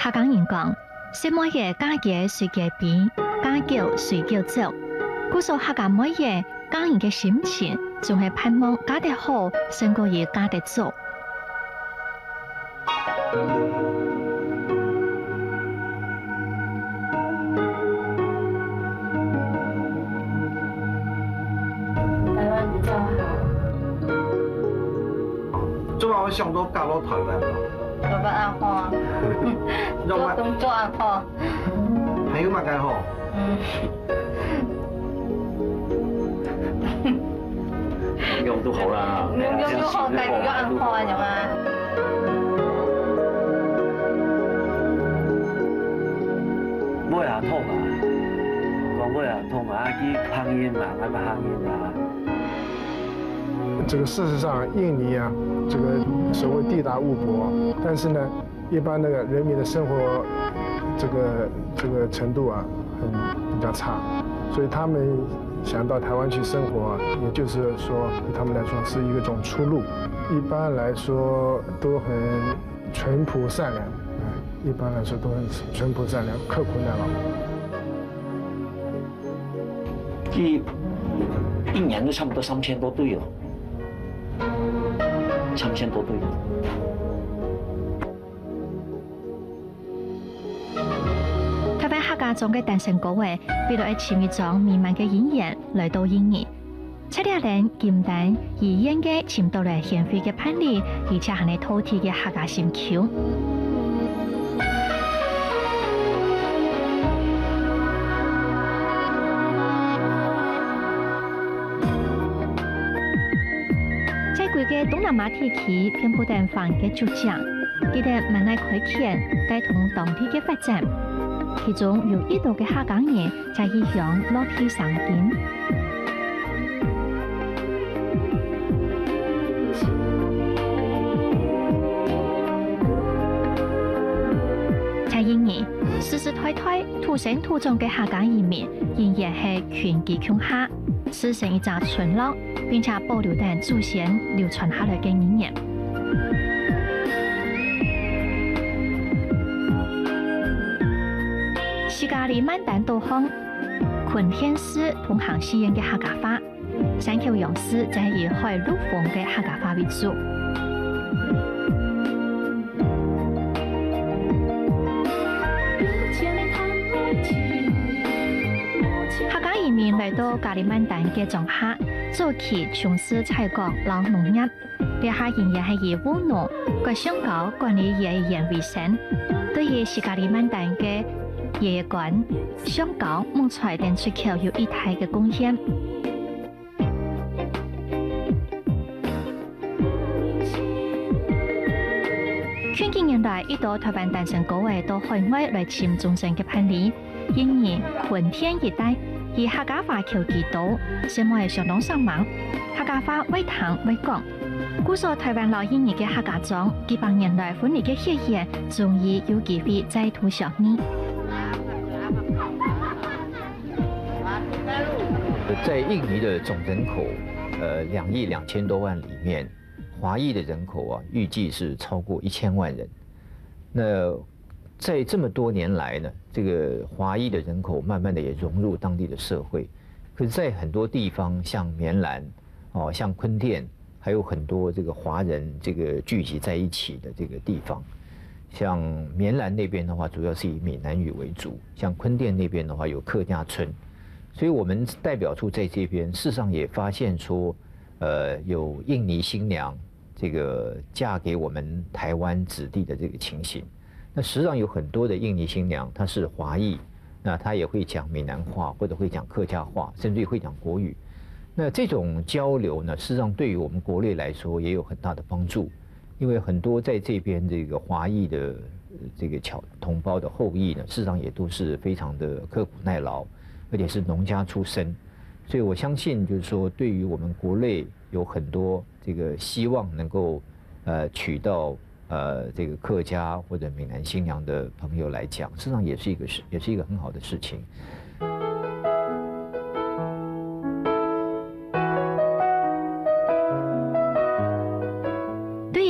客家人讲，什么嘢假嘅隨嘅變，假叫隨叫走。故說客家每嘢假人嘅心情，總係盼望假得好，勝過於假得做。台灣比較好。做我上到嫁到台灣咯。做個暗號，做工作暗號。朋友嘛介好。用都好啦。用都好，但係如果暗號係嘛？每下痛啊，講每下痛啊，去烹飪嘛，還咪烹飪啊。这个事实上，印尼啊，这个所谓地大物博，但是呢，一般那个人民的生活这个程度啊，比较差，所以他们想到台湾去生活啊，也就是说对他们来说是一种出路。一般来说都很淳朴善良，一般来说都很淳朴善良，刻苦耐劳。一年都差不多3000多對哦，3000多對。台灣客家莊嘅誕辰歌會，為了簽一種美滿嘅演員來到印尼，七日人簡單而演嘅簽到嚟獻飛嘅叛逆，而且係你饕餮嘅客家心橋。嘅東南亞地區遍佈地方嘅主將，佢哋慢慢開墾，帶動當地嘅發展。其中有一度嘅客家人就係向落地生根。在印尼，世世代代土生土長嘅客家移民，仍然係群居鄉下，滋成一隻村落。並且保留等祖先流傳下來嘅語言。西加里曼丹島鄉昆天市同行西人嘅客家話，山口洋市就係以海陸豐嘅客家話為主。客家移民來到加里曼丹嘅莊下。早期從事採礦勞農業，呢下仍然係以務農、割香膏管理業為生。對於西加里曼丹嘅椰乾、香膏、木材等出口有一大嘅貢獻。近幾年來，一到台灣誕辰歌會到海外來簽終身嘅叛逆，印尼昆天一帶。以客家話求其多，生活係相當上忙。客家話為談為講，故所台灣老印尼嘅客家莊，幾百年來分離嘅血緣，終於有機會再度相遇。在印尼的總人口，2億2000多萬裡面，華裔的人口啊，預計是超過1000萬人。那在這麼多年來呢，這個華裔的人口慢慢的也融入當地的社會。可是，在很多地方，像棉蘭，哦，像坤甸，還有很多這個華人這個聚集在一起的這個地方。像棉蘭那邊的話，主要是以閩南語為主；像坤甸那邊的話，有客家村。所以我們代表處在這邊，事實上也發現說，有印尼新娘這個嫁給我們台灣子弟的這個情形。那實際上有很多的印尼新娘，她是華裔，那她也會講閩南話，或者會講客家話，甚至於會講國語。那這種交流呢，事實上對於我們國內來說也有很大的幫助，因為很多在這邊這個華裔的這個同胞的後裔呢，事實上也都是非常的刻苦耐勞，而且是農家出身。所以我相信，就是說對於我們國內有很多這個希望能夠娶到這個客家或者閩南新娘的朋友來講，事實上也是一個很好的事情。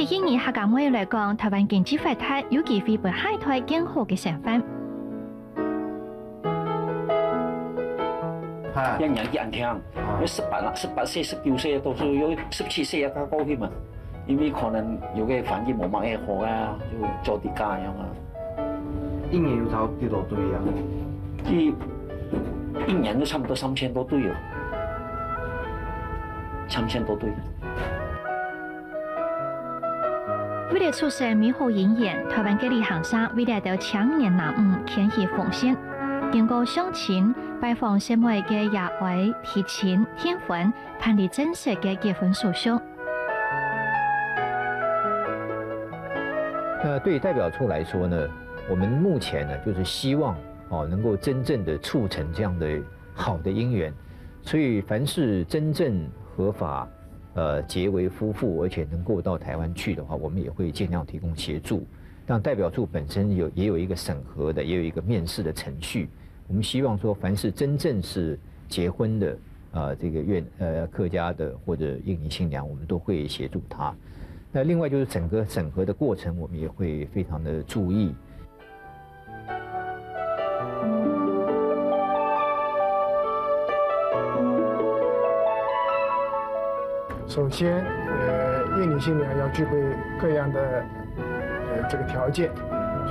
印尼客家妹来讲，台湾经济发展有机会被海苔更好嘅成分。係一人人聽，有18歲、19歲，到時候有17歲也加高添嘛，因為可能有嘅環境冇乜嘢好啊，就做啲家樣啊。一年有炒幾多堆啊？一年都差唔多3000多堆哦，3000多堆。为了促成美好姻缘，台湾嘅旅行社为了到青年男女牵起奉献，经过相亲、拜访姊妹嘅野外提亲、天婚，办理正式嘅结婚手续。那对代表处来说呢，我们目前呢就是希望能够真正的促成这样的好的姻缘，所以凡是真正合法结为夫妇，而且能够到台湾去的话，我们也会尽量提供协助。让代表处本身也有一个审核的，也有一个面试的程序。我们希望说，凡是真正是结婚的这个客家的或者印尼新娘，我们都会协助他。那另外就是整个审核的过程，我们也会非常的注意。首先，印尼新娘要具备各样的这个条件，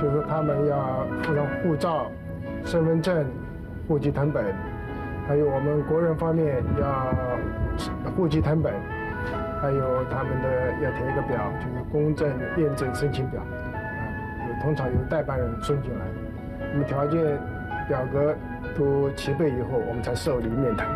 就是说他们要附上护照、身份证、户籍誊本，还有我们国人方面要户籍誊本，还有他们的要填一个表，就是公证验证申请表，通常由代办人送进来。那么条件表格都齐备以后，我们才受理面谈。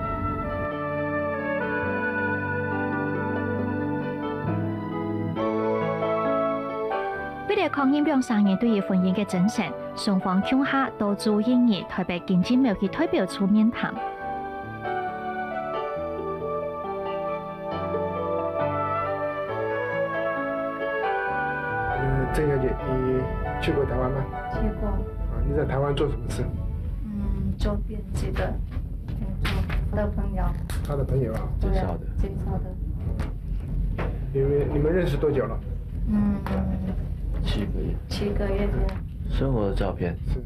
为了抗议两三年对于婚姻嘅真誠，雙方向下到駐印尼台北經濟貿易代表處面談。郑小姐，你去过台湾吗？去过。你在台湾做什么事？做编辑的，我的朋友。他的朋友啊。介绍的。介绍的。你们认识多久了？7个月。7个月前。生活的照片。是。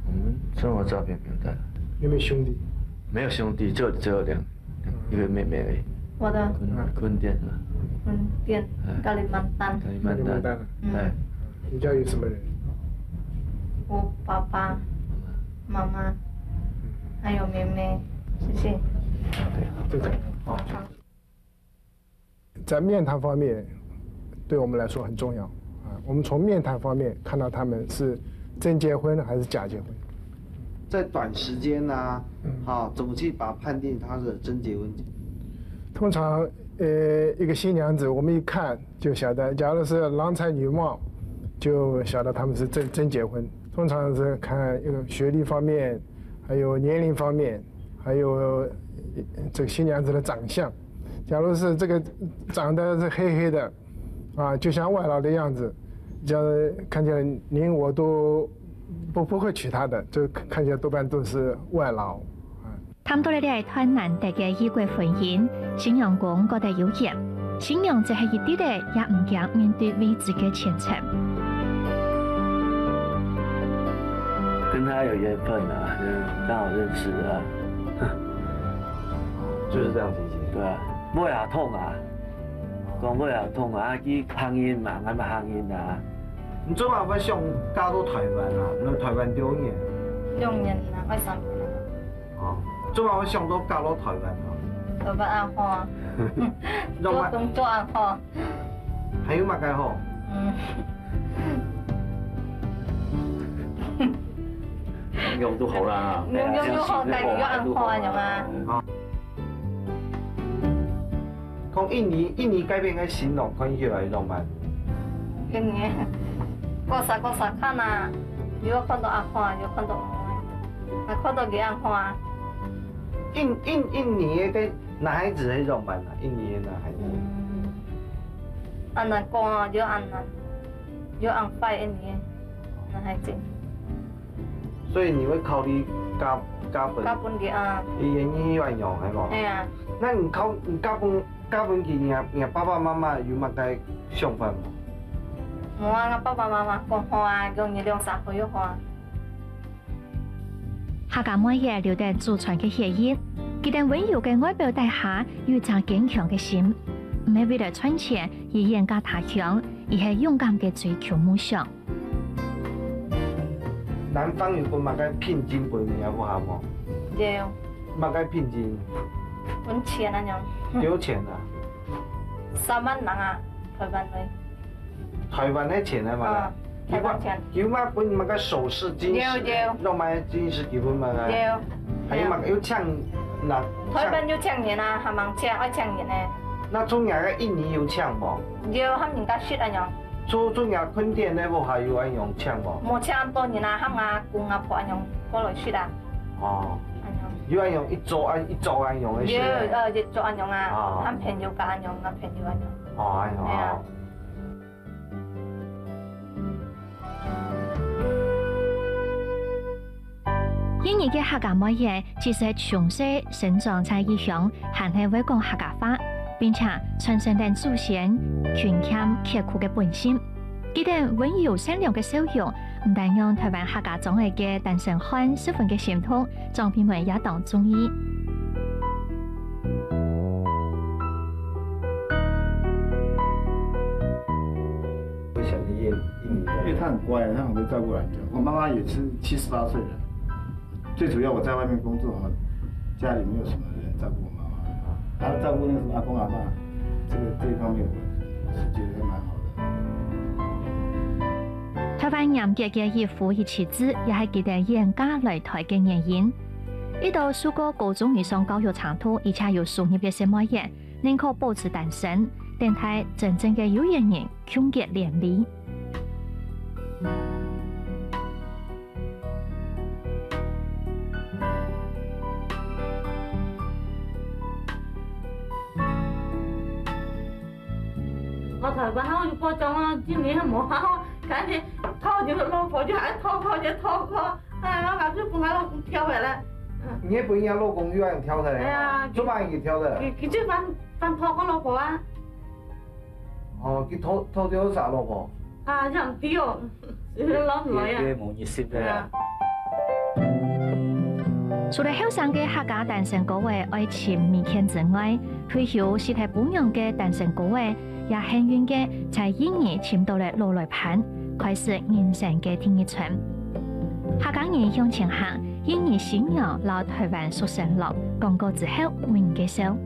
我们生活照片不用带了。有没有兄弟？没有兄弟，只有一个妹妹而已。我的。坤店是吧？坤店，加里曼丹。对。你家有什么人？我爸爸、妈妈，还有妹妹，谢谢。这种。好。在面谈方面，对我们来说很重要啊。我们从面谈方面看到他们是真结婚还是假结婚。在短时间呢，怎么去判定他是真结婚？通常，一个新娘子，我们一看就晓得，假如是郎才女貌，就晓得他们是真结婚。通常是看一个学历方面，还有年龄方面，还有这个新娘子的长相。假如是这个长得是黑黑的，就像外劳的样子，这样看起来您我都不会娶她的，就看起来多半都是外劳。談到呢啲係團難得嘅異國婚姻，新娘公覺得有緣，新娘就係一啲咧也唔驚面對未知嘅前程。跟他有緣分啊，剛好認識啊，就是這樣理解。對啊，尾下痛啊，講尾下痛啊，去行姻嘛，啱咪行姻啊。你做乜想嫁到台灣啊？你台灣2年。2年啦，快3年啦。哦，做乜想到嫁到台灣啊？做不安好，做工作安好。還有乜嘅好？用都好啦，用都好，但係要安好啊，有嘛？講印尼改變嘅新郎關係嚟浪漫。印尼，過實看啊，如果看到安好，有看到唔會，看到幾安好啊？印尼嘅男孩子係浪漫啊，印尼嘅男孩子。安難講啊，有安快印尼男孩子。所以你會考慮加本嘅啊？原因有用係冇？係啊。那你加本佢，你爸爸媽媽有乜嘅想法冇？冇啊，我爸爸媽媽講好啊，用月亮撒火又好啊。客家每夜留低祖傳嘅血液，佢哋溫柔嘅外表底下有一顆堅強嘅心，唔係為了賺錢而遠嫁他鄉，而係勇敢嘅追求夢想。南方有個乜嘅聘金陪你有冇好冇？有。乜嘅聘金？揾錢啊樣。有錢啊3萬人啊，台灣嚟。台灣嘅錢啊嘛？台灣錢。有乜本乜嘅首飾金飾？有。落埋金飾結婚乜嘅？有。還有乜有搶嗱？台灣有搶人啊，係咪搶愛搶人咧？那中亞嘅印尼有搶冇？有，他們人家說啊樣。中亞坤甸呢部還有安用搶冇？冇搶咁多年啊，他們阿公阿婆安用過來說啊。哦。有安用一周安用嘅事。有一周安用啊，他朋友家安用啊，朋友安用。哦，安用哦。印尼嘅客家母語其實從小生長在異鄉，還係會講客家話，並且傳承咗祖先勤儉刻苦嘅本性。佢哋溫柔善良嘅笑容，唔但讓台灣客家總愛嘅單身漢十分嘅心痛，長輩們也當中意。會想念印尼，因為他很乖，他很會照顧人家。我媽媽也是78歲了，最主要我在外面工作哈，家裡沒有什麼人照顧我媽媽，她照顧那個什麼阿公阿嬤，這一方面我是覺得蠻好的。台灣嚴格嘅義父與妻子，也係佢哋遠嫁來台嘅原因。呢度受過高中以上教育長途，而且有事業嘅小母爺，寧可保持單身，等待真正嘅有緣人窮結連理。我台灣我就過獎啦，今年冇好，趕緊討就老婆就還討就討過，哎，我把就把我老公挑回來。你也不人家老公又讓挑的嘞？哎呀，做乜嘢挑的？佢就翻討我老婆啊。哦，佢討咗啥老婆？啊，讓啲哦，老女啊。冇意思嘅。除了後生嘅客家單身高位愛情迷天之外，退休是睇本樣嘅單身高位，也幸運嘅在印尼簽到了老來盤，開始人生嘅第一春。客家人向前行，印尼新娘老台灣熟成樂，廣告之後為介紹。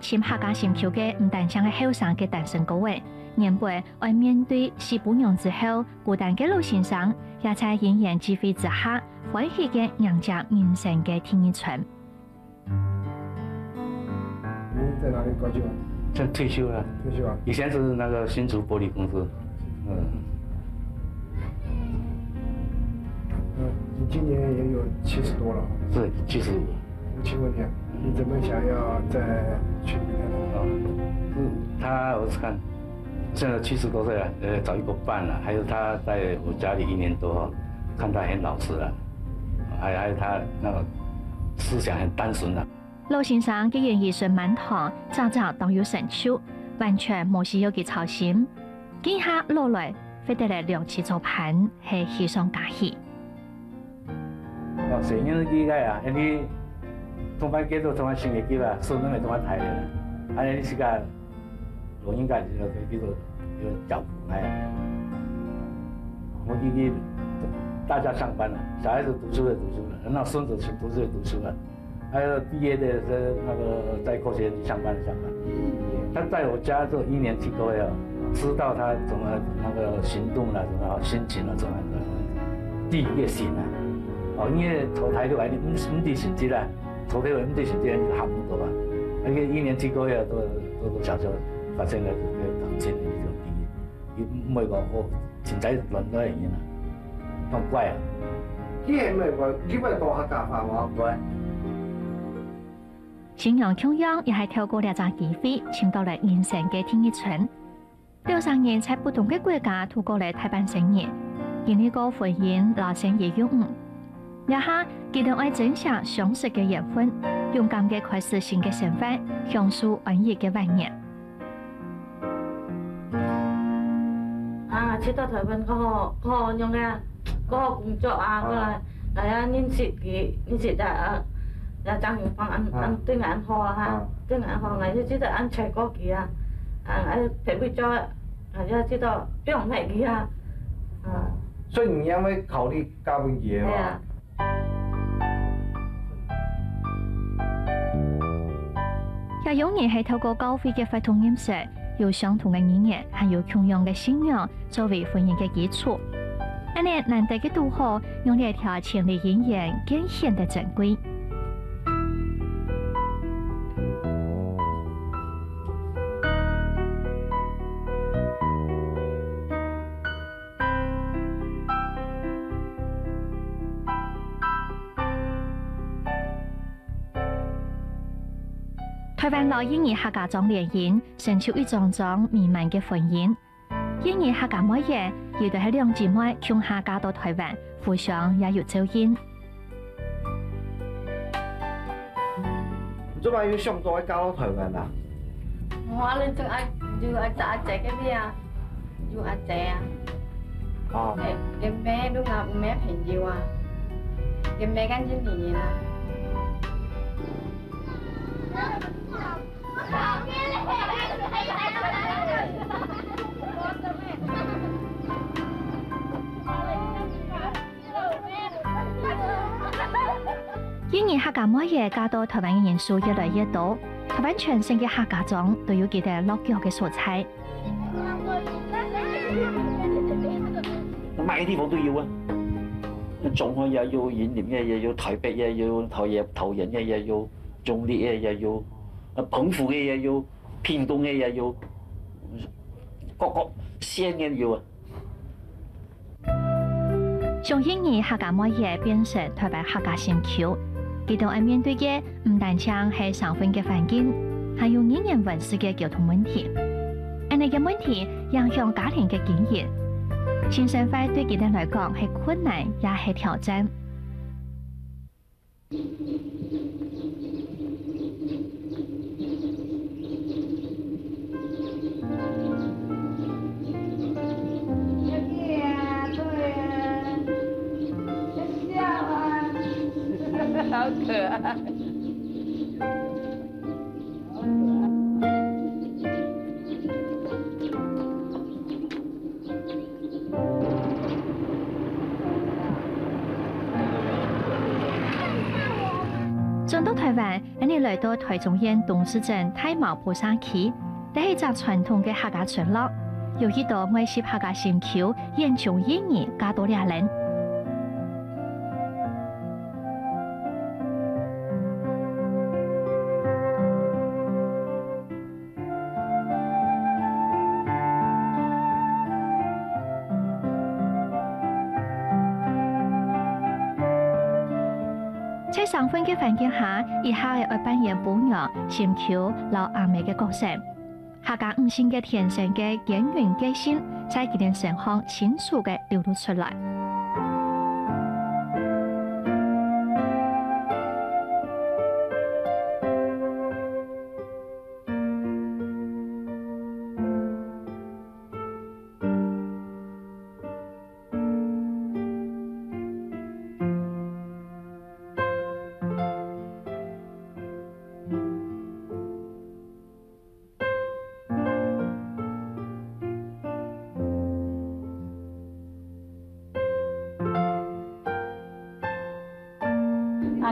簽客家新票嘅唔但淨係後生嘅單身高位，年輩愛面對四姑娘之後孤單嘅老先生，也在因緣際會之下，歡喜嘅迎接人生嘅第一春。你在哪裡高就？現在退休了。退休啊？以前是那個新竹玻璃公司。你今年也有70多了。是75。請問你，你怎麼想要再娶太太？他我看現在70多歲了，找一個伴了，還有他在我家裡1年多，看他很老實了，還有他那個思想很單純了。老先生嘅言語順滿堂，早早當有成就，完全冇需要佢操心。見下落來，非得嚟兩次做伴，係喜上加喜。成日都記㗎啊！你同埋幾多同埋成日記啦，數都係同埋睇嘅。你時間老人家就叫做要照顧係。我記大家上班了，小孩子讀書的讀書了，那孫子去讀書的讀書了，還有畢業的那個在科學園上班的上班。他在我家做1年7個月，知道他怎么那个行动啦，怎么心情啦，怎么第一个醒啊。哦，因为投胎就話你唔對成績啦，投胎話唔對成績喊唔到啊。而且1年7個月都常常發生嘅感情呢種啲，伊唔會講我前仔輪到人啦，咁乖啊。你係咪話你咪講客家話喎？乖。信仰中央也係透過呢個機會，請到了現成嘅天一村。60年在不同嘅國家透過嚟台灣生活，經歷過婚姻、老生也有誤。一下，佢哋愛珍惜相識嘅緣分，勇敢嘅開始新嘅生活，享受安逸嘅晚年。啊，去到台灣嗰個用嘅嗰個工作啊，嗰個嚟啊認識啊張永芳安對眼好啊哈，對眼好，我就知道安齊過佢啊，特別咗，我就知道不用買佢啊，所以你因為考慮嫁俾佢嘛？也有人係透過高飛嘅法同飲食，有相同嘅語言，還有同樣嘅信仰作為婚姻嘅基礎。安尼難得嘅杜好，用呢條千里姻緣更顯得珍貴。台灣老印尼客家莊聯姻，成就一樁樁美滿嘅婚姻。印尼客家妹爺亦都係兩姊妹共下嫁到台灣，互相也有照應。做咩要上到嫁到台灣啊？我哋仲要阿姐嗰啲啊，要阿姐啊。哦。嘅咩都啱，咩朋友啊，嘅咩跟住年啊。印尼客家妹爺嫁到台灣嘅人數越來越多，台灣全省嘅客家莊都有佢哋落腳嘅所在。乜嘢地方都要啊，中海也要，雲林嘅也要，台北也要，桃園嘅也要，中壢嘅也要。澎湖嘅也要，屏東嘅也要，各縣嘅要啊。從印尼客家妹爺變成台灣客家新橋，佢哋要面對嘅唔單止係生活嘅環境，還有語言文字嘅溝通問題。而呢個問題影響家庭嘅經營，新生活對佢哋來講係困難也係挑戰。好可愛。轉到台灣，你來到台中縣東勢鎮太毛埔山區，這係一個傳統嘅客家村落，有一道愛惜客家新橋，沿從印尼嫁到倆人。在生活嘅環境下，以下係愛扮演伴娘、新橋、老阿妹嘅角色。客家五線嘅天生嘅堅韌個性，在佢哋身上清楚嘅流露出來。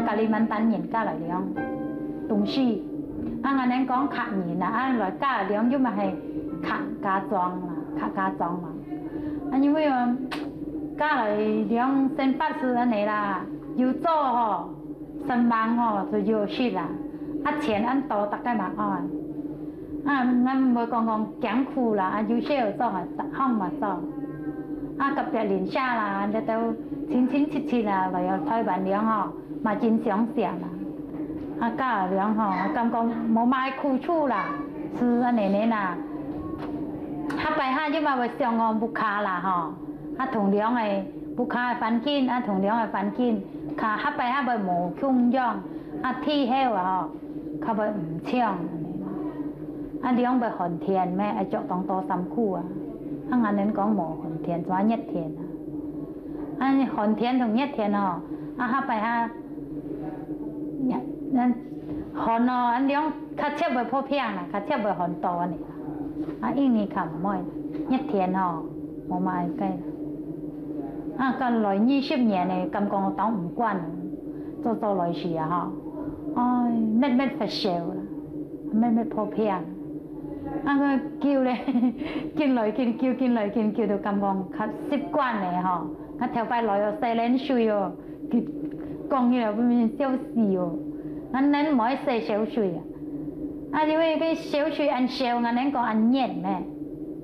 กาลิมันตันเห็นก้าหลายเลี้ยงตรงชีอันนั้นก็ขาดหนีนะอันหลายก้าเลี้ยงยุ่งมาให้家裝啦，客家裝嘛。因為家來兩生八世安尼啦，要做吼，身忙吼就要蝕啦，錢按多大概嘛愛。我唔會講艱苦啦，有些有做啊，行嘛做。特別年下啦，你都親親切切啦，來有台灣人吼，嘛真想想啦。家人吼，感覺冇買苦處啦，是安尼啦。下就嘛會上岸不卡啦吼，同樣誒不卡反見，同樣誒反見，卡下會冇窮樣，天後啊吼，佢會唔搶。兩會寒天咩？做當多辛苦啊！人哋講冇寒天，就熱天啊！寒天同熱天哦，下寒哦，兩卡車會破片啦，卡車會寒多呢。印尼卡唔會，熱天哦，冇買雞啦。個來20年呢，感覺我當唔慣，做來時啊嗬，咩發燒啦，咩破片。佢叫咧，見來見叫到咁講，佢習慣咧嗬，佢頭擺來又細臉水哦，佢講嘢又變小事哦，咱唔可以細小水啊，因為cái小水ăn小，咱講ăn nhiệt咩，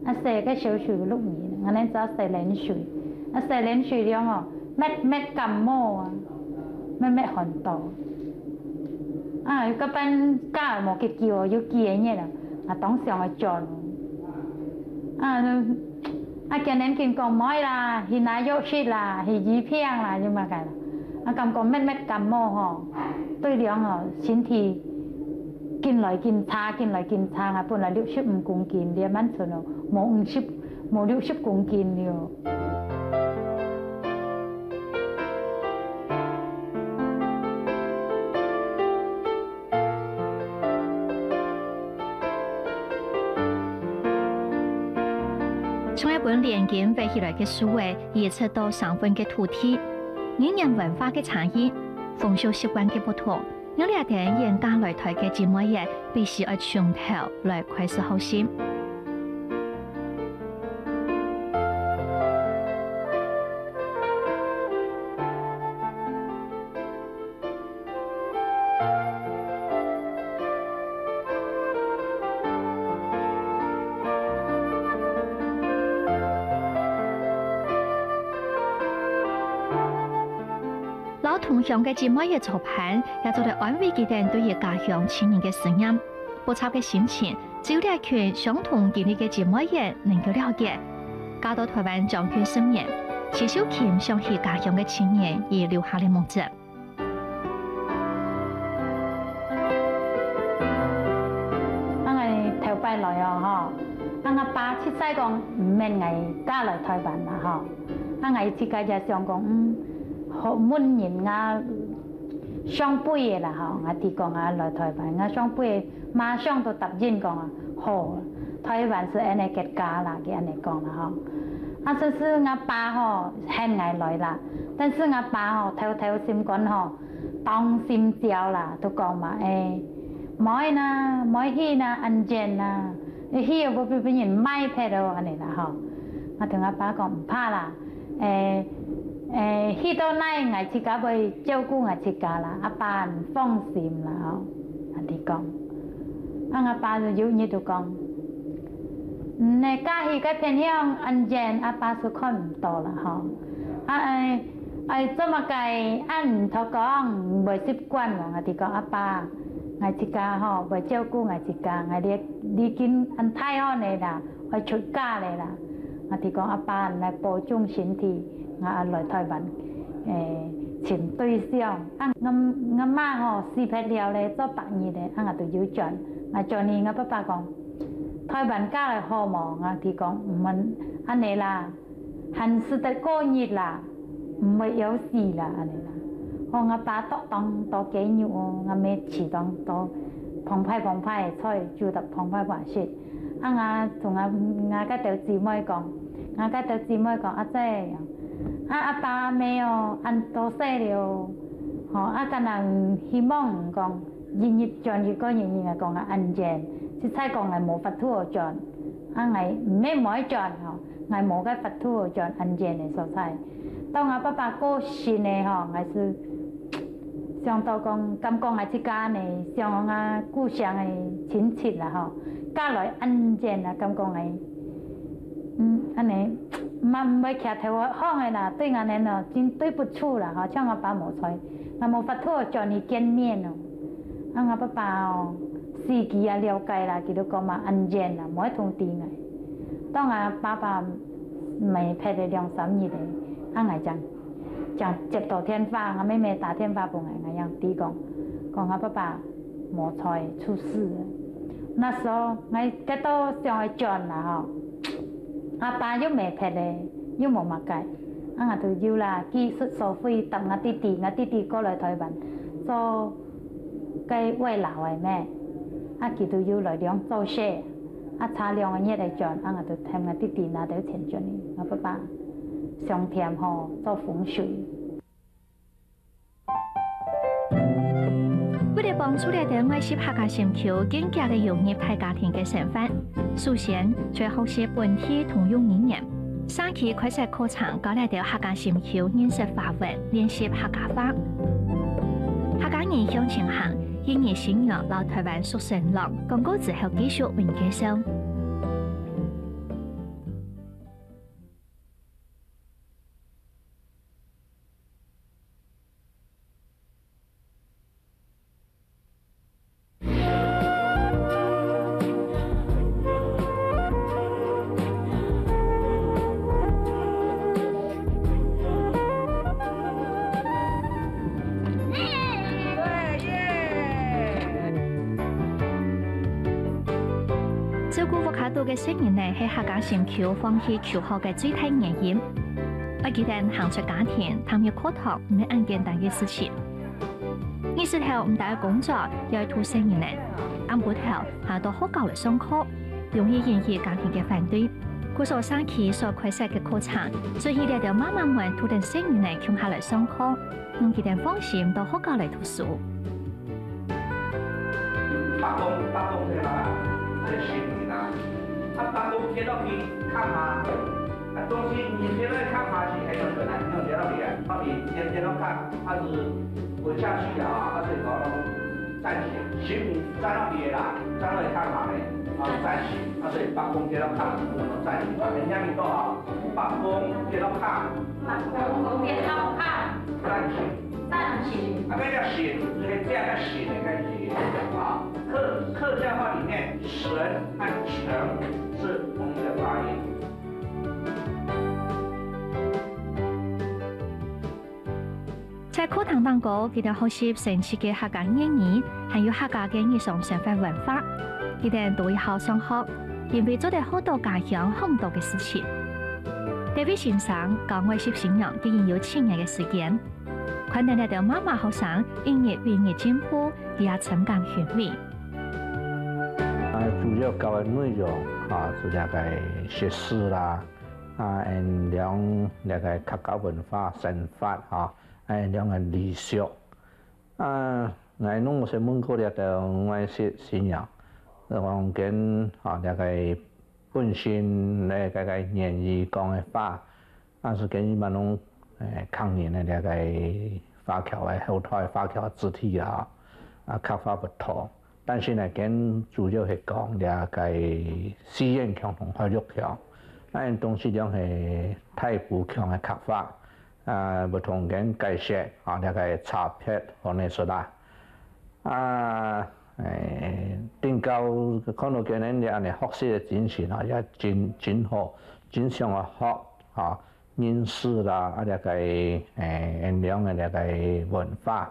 細cái小水lúc nhỉ，咱做細臉水，細臉水了哦，咩感冒啊，咩寒到，嗰班家冇嘅叫要記嘢啦。當上嘅做，今年見過妹啦，去拿藥水啦，去醫病啦，咁嘛嘅啦，感覺咩感冒吼，對兩哦身體見來見差，本來65公斤，連晚上哦冇60公斤了。從一本連經背起來嘅書誒，移出到上分嘅土地，語言文化嘅差異、風俗習慣嘅不同，我哋睇人家來台嘅節目嘢，必須要從頭來開始學習。同樣嘅節目嘅作品，也做嚟安慰佢哋對於家鄉親人嘅聲音，不差嘅心情，只要呢群相同經歷嘅節目人能夠了解，嫁到台灣長居10年，謝小琴想起家鄉嘅親人而留下嘅夢想。我係頭擺來哦，嗬，我爸出世講唔免係嫁來台灣啦，嗬，我自己就想講學滿人上輩嘅啦，嗬，我哋講來台灣，我上輩馬上都答應講好，台灣是安尼嘅家啦，嘅安尼講啦，嗬。就是我爸嗬很愛來啦，但是我爸偷心講當心照啦，都講嘛妹啦，妹去啦，安全啦，去又冇俾人買撇到安尼啦，嗬。我同我爸講唔怕啦，去到哪我自己會照顧我自己啦，阿爸唔放心啦，嗬，我哋講，我爸就有嘢就講，你家去個偏鄉安全，阿爸就看唔到啦，嗬，這麼計按頭講唔會習慣喎，我哋講阿爸，我自己嗬會照顧我自己，我你見安太好嚟啦，會出家嚟啦，我哋講阿爸嚟保重身體。我來台灣尋對象，我媽視頻了咧做8年咧，我都要轉，我轉年我爸爸講，台灣家來好冇，我哋講唔問安尼啦，還是得過日啦，唔會有事啦安尼啦，我爸多幾年哦，我咪遲當多澎湃菜煮得澎湃話説，我同我家條姊妹講，阿姐。阿爸沒有按多細了，可能希望講日轉越過日講安全，即係講係冇法度轉，我唔咩每轉吼，我冇個佛土轉安全嘅所在。當我爸爸過世呢吼，我是想到講，感覺我自家呢，像我故鄉嘅親戚啦吼，家來安全啦，感覺我，安尼。唔會徛頭行嘅啦，對我哋呢真對不住啦，吼，像我爸冇在，我冇法度叫你見面咯。我爸爸哦，司機啊了解啦，佢都講嘛安全啦，冇一通電嘅。當我爸爸未拍咗2、3日咧，我接到電話，我妹妹打電話俾我讓弟講我爸爸冇在出事。那時候我得到上去轉啦，吼。阿爸又未拍咧，又冇乜計，我就要啦，技術收費等我弟弟過來台灣做cái quay lão ấy mẹ, kỳ tôi yêu lời điong做些, trả lượng anh nhớ cho anh tôi thêm cái tí na để tiền cho anh, bà xong thêm họ做風水。為了幫助嚟到愛惜客家新橋更加嘅融入大家庭嘅成分，首先最好是本地通用語言。上期開設課程教嚟到客家新橋認識華文，練習客家話。客家人向前行，因而信仰老台灣屬性樂，廣告之後繼續為介紹。照顧福卡島嘅成員呢，係客家新橋放棄求學嘅最大原因。我記得行出家庭，探入課堂唔係咁簡單嘅事情。二十頭唔大嘅工作，又係圖成員呢，啱補頭下到學校嚟上課，容易引起家庭嘅反對。故所上期所開設嘅課程，所以嚟到媽媽們圖定成員呢，共下嚟上課，讓佢哋放心到學校嚟讀書。八公對吧？這是你啦。八公貼到去看下，東西你貼到看下去還有可能，你貼到邊，到底貼到看，它是滾下去啊，它是搞到站起，水平站到邊啦，站到去看下咧，站起，它是八公貼到看，我們站起，人家咪多啊，八公貼到看，八公貼到看，站起。那个叫写，这样叫写的，该写啊。客家话里面，神和成是同一个发音。在課堂當中，佢哋學習神奇嘅客家語言，還有客家嘅日常生活文化。佢哋都會好上學，因為做得好多家鄉很多嘅事情。大衛先生講愛惜信仰，竟然有7年嘅時間。看到嚟到媽媽學生因為越越進步，佢也深感欣慰。主要教嘅內容就係個學詩啦，兩個客家文化、神法兩個禮俗。我弄些門口嚟到愛惜信仰，講緊兩個本身嚟個言語講嘅話，是跟一般弄。抗年的那個華僑的後台華僑字體刻法不同，但是呢，跟主要係講那個語言強同教育強，那樣東西講係太不強的刻法，不同跟解釋那個差別可能是啦，定教看到嘅人哋學習的精神也真好，真想學認識啦，那個人兩個那個文化。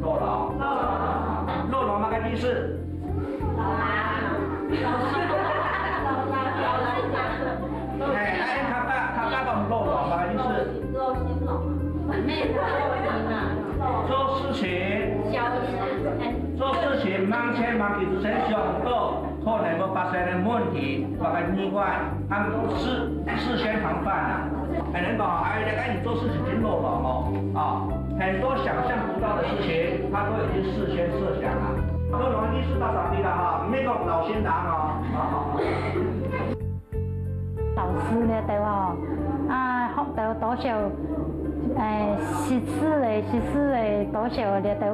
落樓嘛個意思？他講落樓嘛個意思？做事情忙前忙後先想到可能會發生的問題或者意外，事先防範啊。人講你做事情真落樓很多想象不到的事情，他都已經事先設想了。落樓意4到3滴啦哈，唔免讲老新人哦。老师呢对哦，學到多少識字誒多少咧都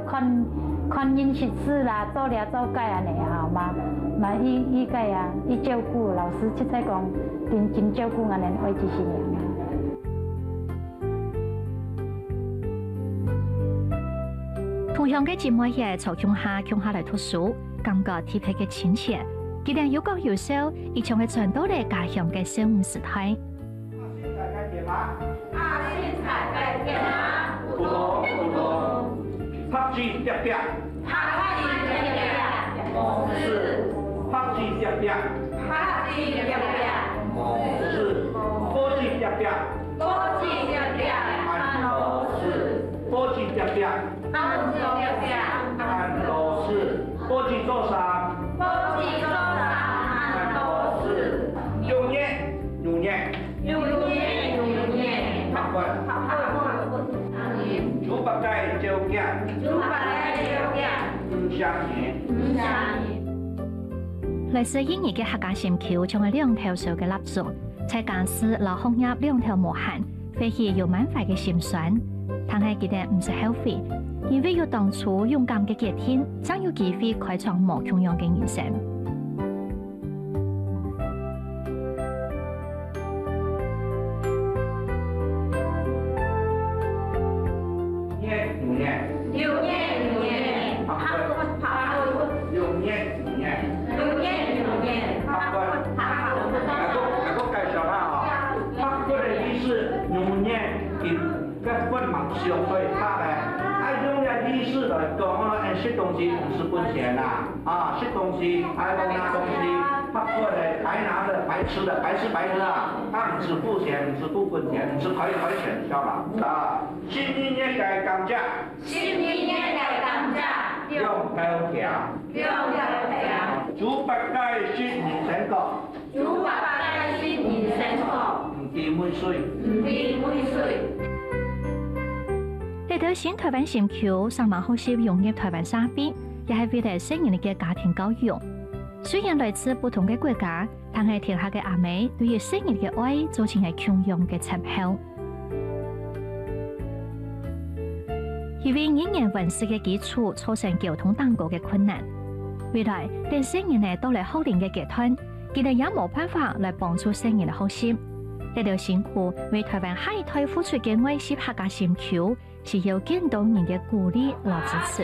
看人識字啦，做了做解安尼好嘛？嘛伊個啊，伊照顧老師即係講真照顧安尼為一世人啊。同樣嘅節目也從鄉下來讀書，感覺特別嘅親切。佢哋有講有笑，而從係傳到嚟家鄉嘅生活時態。不同，拍子疊疊，是拍子疊疊，是波子疊疊，波子疊疊，按都是波子做啥？豬八戒照鏡，唔相認。類似英語嘅客家禪橋，仲係2條數嘅蠟燭，在家私老紅葉2條無限，飛起有滿塊嘅禪酸，但係佢哋唔是後悔，因為要當初勇敢嘅決定，將有機會開創無窮樣嘅人生。小可以拍咧，用嘅意思來講，食東西唔是本錢啦，食東西還有拿東西，拍過嚟白拿的、白吃的、白吃白喝啊，唔是付錢，唔是付本錢，唔是虧錢，曉嘛？新一年嘅感謝，用高條，豬八戒新年成功，唔掂每歲。嚟到新台灣禪橋，上網學習融入台灣社會，也係為了成人嘅家庭教育。雖然來自不同嘅國家，但係天下嘅阿妹對於成人嘅愛做成係共用嘅參考。因為語言文字嘅基礎造成交通等個嘅困難，未來等成人呢到嚟學齡嘅階段，佢哋也冇辦法來幫助成人嘅學習。嚟到辛苦為台灣下一代付出嘅愛惜客家禪橋，是有更多人嘅鼓勵和支持。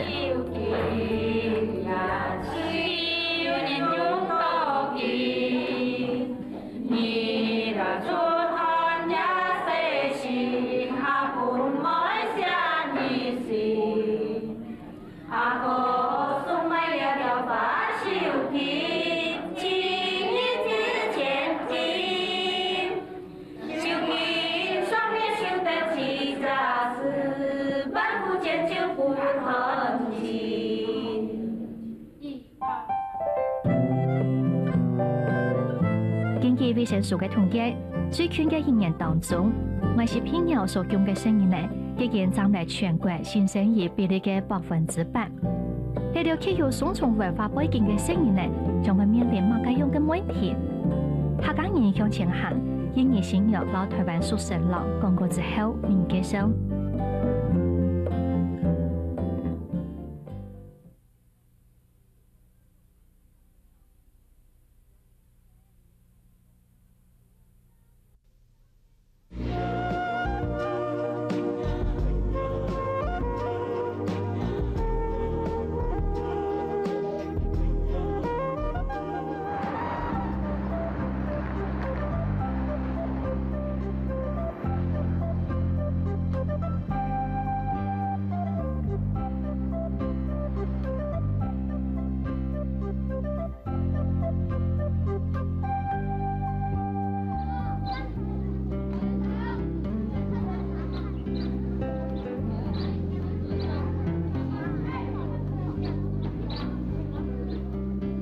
根據衛生署嘅統計，最近嘅1年當中，我是偏友所用嘅成人呢，已經佔嚟全國新生兒比例嘅8%。呢條具有雙重文化背景嘅成人呢，將會面臨乜嘢樣嘅問題？客家人向前行，嬰兒先由老台灣宿舍樓廣告之後，面介紹。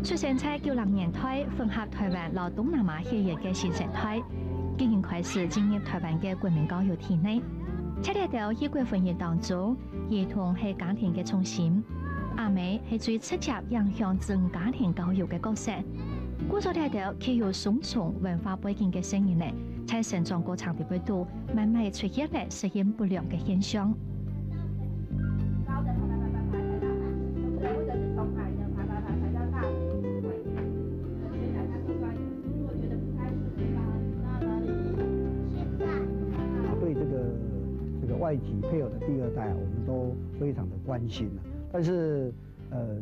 出生在90年代混合台灣和東南亞血緣嘅新生態，竟然開始進入台灣嘅國民教育體內。喺呢度異國婚姻當中，兒童係家庭嘅中心，阿美係最直接影響整家庭教育嘅角色。故所睇到具有雙重文化背景嘅聲音呢，喺成長過程入度，慢慢出現了適應不良嘅現象。對這個外籍配偶的第二代，我們都非常的關心。但是，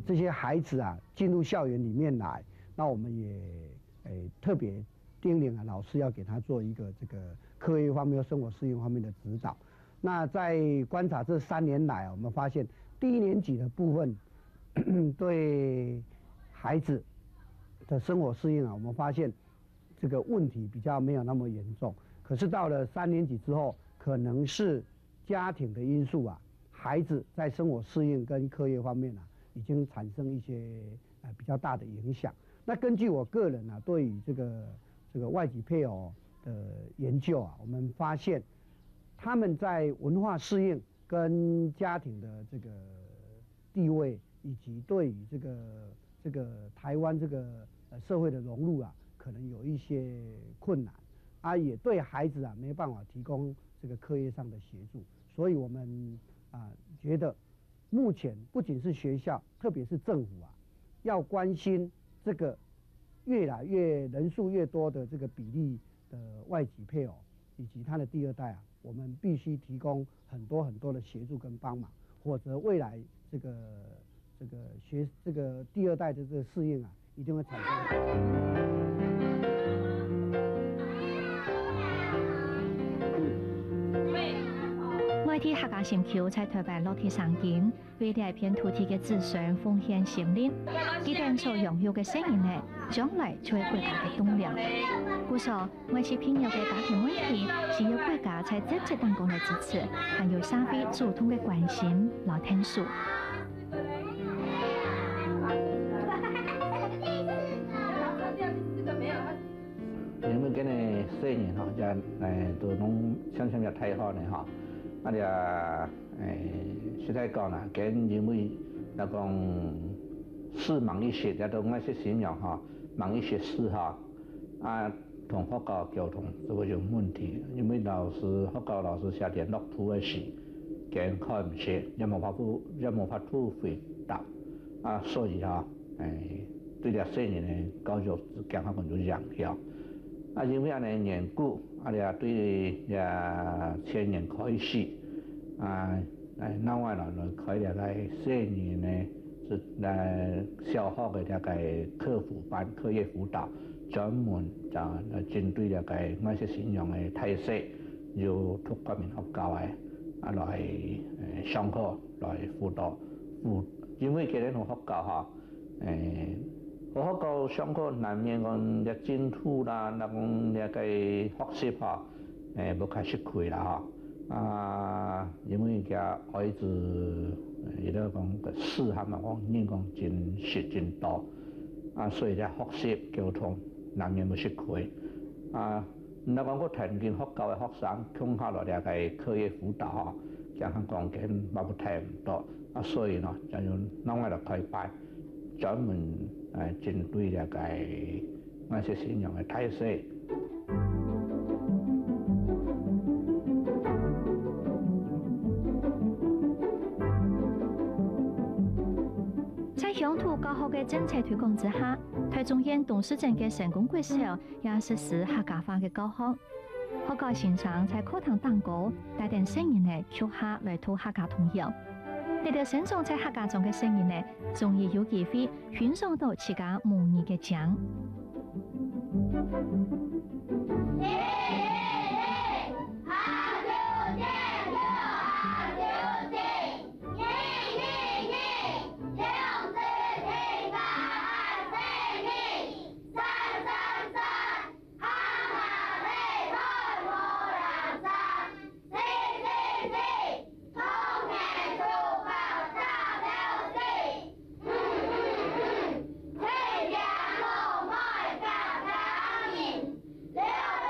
這些孩子啊，進入校園裡面來，那我們也特別叮嚀啊，老師要給他做一個這個課業方面和生活適應方面的指導。那在觀察這3年來，我們發現低年級的部分，對孩子的生活適應啊，我們發現這個問題比較沒有那麼嚴重。可是到了3年級之後，可能是家庭的因素啊，孩子在生活適應跟課業方面啊，已經產生一些比較大的影響。那根據我個人啊，對於這個外籍配偶的研究啊，我們發現他們在文化適應跟家庭的這個地位，以及對於這個台灣這個社會的融入啊，可能有一些困難啊，也對孩子啊沒辦法提供這個課業上的協助。所以我們覺得目前不僅是學校，特別是政府啊，要關心這個越來越人數越多的這個比例的外籍配偶以及他的第二代啊，我們必須提供很多的協助跟幫忙，否則未來這個第二代的這個適應啊，一定會產生。外地客家新橋在台灣落地生根，為呢一片土地嘅子孫奉獻心靈，佢哋所擁有嘅聲音呢，將來就係國家嘅棟梁。故所外籍朋友嘅家庭問題，是由國家在積極當中嚟支持，還有社會主動嘅關心來聽述。因為今年4年哈，就都攏想入太好呢哈。啊！就實在講啦，咁因為那講是忙一些，也都愛些形容哈，忙一些事哈，啊，同學校交通就會有問題，因為學校老師寫聯絡簿嘅時，咁開唔切，也冇法度回答，啊，所以哈，對呢4年嘅教育健康就影響，啊，因為安尼緣故。啊！咧對前年開始，另外來開了4年呢，是小學嘅課輔班、課業輔導，專門就針對外籍新娘嘅特色，要各方面學校嘅來上課來輔導。因為佢哋同學校哈，學校上課難免講啲進度啦，那講學習哈，無開始開啦哈，因為佢孩子亦都講個事項嘛，講人講真多，所以咧學習交通難免無識開，那講個聽見學校嘅學生講下來嘅課業輔導哈，咁樣講緊冇聽唔到，所以呢就要另外嚟開班，專門針對外籍新娘嘅特色。在鄉土教學嘅政策推廣之下，台中縣董事長嘅成功國小也實施客家話嘅教學。學校先生在課堂當高，帶定聲音嘅曲下來吐客家童謠。呢條生長在客家中嘅聲音呢，終於有機會傳送到自家母語嘅講。Leo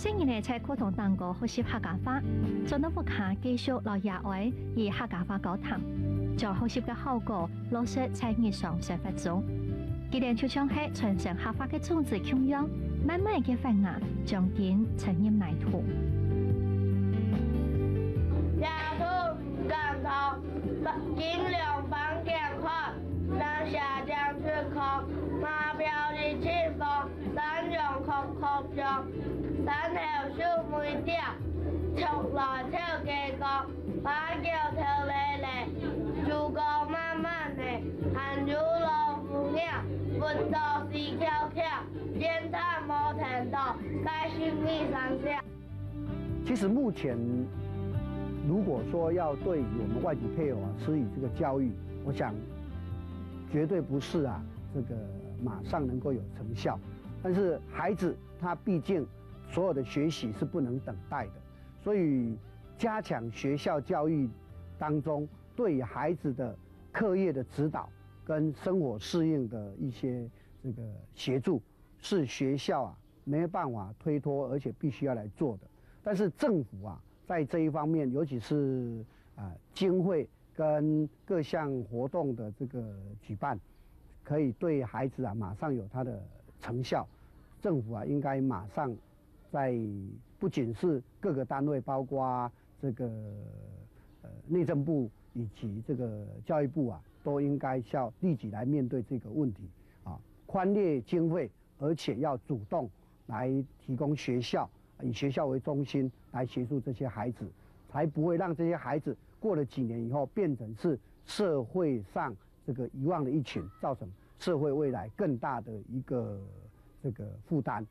新年呢，在课堂当中学习客家话，做得不卡继续落野外以客家话交谈，将学习嘅效果落实在日常生活中。佢哋就像係傳承客家嘅種子咁樣，慢慢嘅發芽，將根沉入泥土。家土唔乾透，盡量放健康，讓下降出口，馬標的前方，三種空空中，三條樹梅調，從來頭嘅講，把腳頭嚟嚟，足夠慢慢嚟，含住老虎鳥，不到時跳跳，見他冇聽到，該心理上下。其實目前，如果說要對我們外籍配偶施以這個教育，我想絕對不是這個馬上能夠有成效。但是孩子他畢竟所有的學習是不能等待的，所以加強學校教育當中對孩子的課業的指導跟生活適應的一些這個協助，是學校沒辦法推脫，而且必須要來做的。但是政府在這一方面，尤其是經費跟各項活動的這個舉辦，可以對孩子馬上有它的成效。政府應該馬上在不僅是各個單位，包括這個內政部以及這個教育部都應該要立即來面對這個問題寬列經費，而且要主動來提供學校，以學校為中心來協助這些孩子，才不會讓這些孩子過了幾年以後變成是社會上這個遺忘的一群，造成社會未來更大的一個這個負擔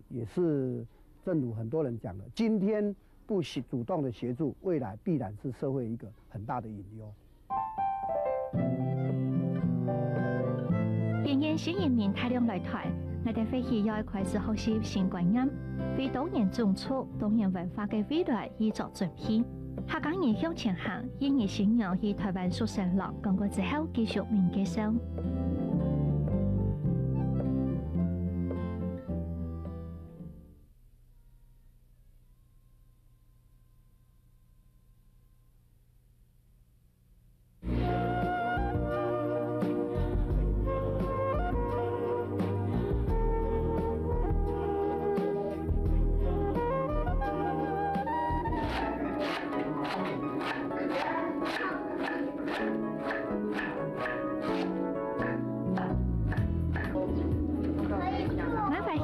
也是正如很多人講的，今天不主動的協助，未來必然是社會一個很大的隱憂。今年新一年大量來台，我哋飛機要開始學習新觀念，為多元種族、多元文化嘅未來而作準備。客家人向前行，印尼新娘以台灣xuất生落，講過之後繼續面繼續。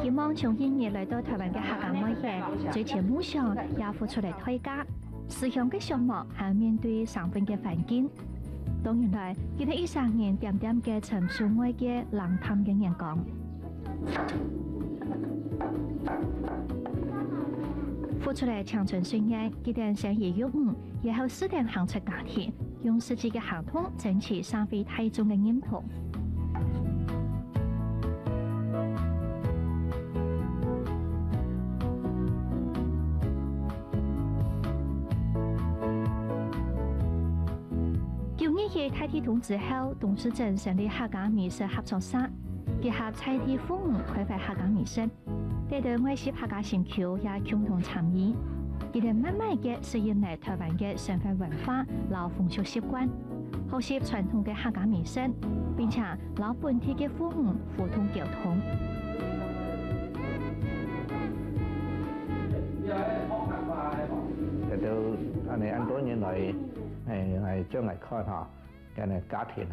希望從印尼來到台灣嘅客家妹嘅追求夢想，也付出嚟推價。思想嘅項目係面對生活嘅環境。當然來，見到13年點點嘅陳樹愛嘅冷淡嘅眼光。付出嚟長春歲月，佢哋想以用以後4年行出家庭，用實際嘅行動爭取社會大眾嘅認同。喺太體同之後，董事長成立客家美食合作社，結合在地父母開發客家美食，帶動外籍客家新橋也共同參與，佢哋慢慢嘅適應嚟台灣嘅生活文化、老風俗習慣，學習傳統嘅客家美食，並且老本地嘅父母互通溝通。都按多年來係將嚟開嘅家庭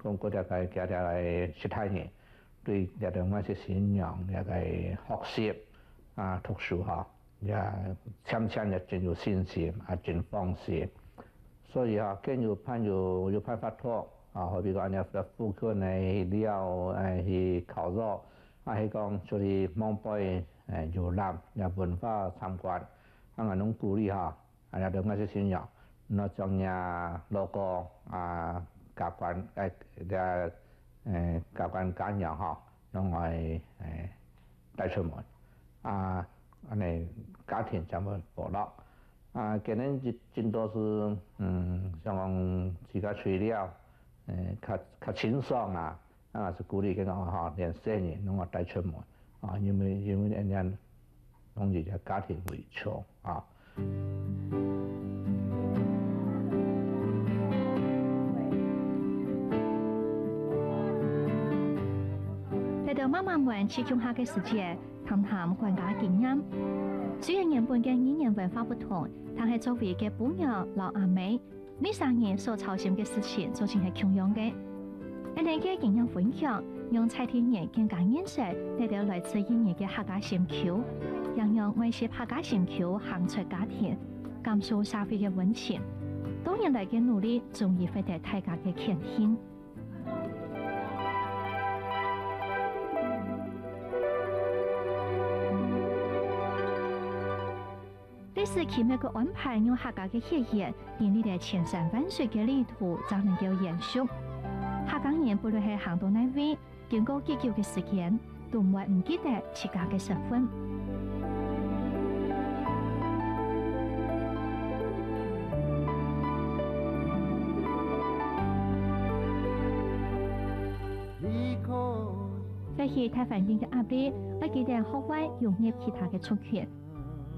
咁嗰啲嘅家庭係實體人，對呢啲我哋信仰呢個學習讀書也漸漸嘅進入信心進方式，所以跟住盼要派發託好比講呢副科呢了去考咗，係講就係望背遊覽呢文化參觀，我哋鼓勵呢啲我哋信仰。那將呀logo習慣習慣簡養用來帶出門安尼家庭就會和樂今年真多是像自家材料較清爽是鼓勵佢講連4年攏我帶出門因為人家拢是一个家庭为主啊。来到妈妈们去乡下嘅世界，谈谈管家经验。虽然原本嘅语言文化不同，但係作為嘅母娘老阿妹，呢3年所操心嘅事情，做成係同樣嘅。一年嘅經驗分享，讓蔡天爺更加認識嚟到來自印尼嘅客家心橋，讓愛惜客家心橋行出家庭，感受社會嘅溫情。多年來嘅努力，終於獲得大家嘅肯定。呢次奇妙嘅安排，讓客家嘅血液建立喺千山萬水嘅旅途，才能夠延續。客家人不論係行到哪位，經過幾久嘅時間，都唔會唔記得自家嘅身份。這是太繁重嘅壓力，會記得學會融入其他嘅族群。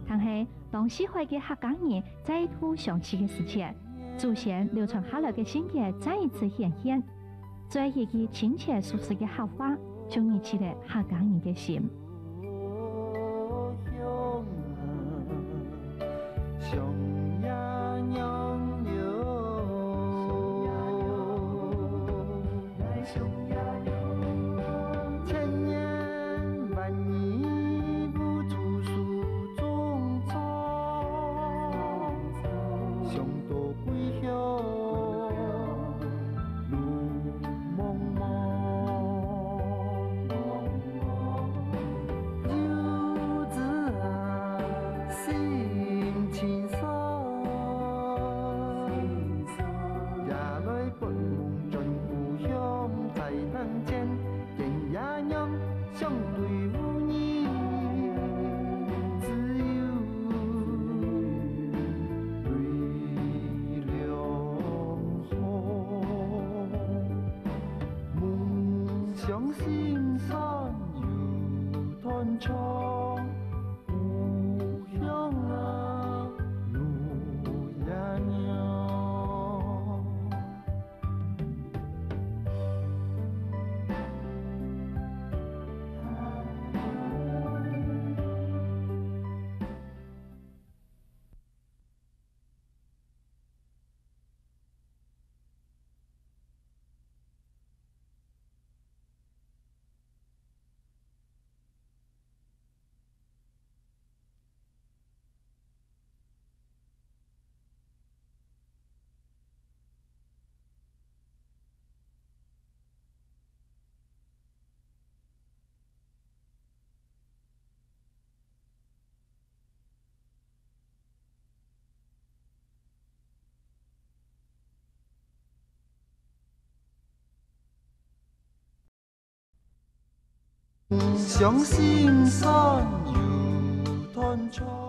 但係當社會嘅客家人再度想起嘅時節，祖先流傳下來嘅信仰再一次顯現，在一句親切舒適嘅客話，就引起了客家人嘅心。相心山有端庄。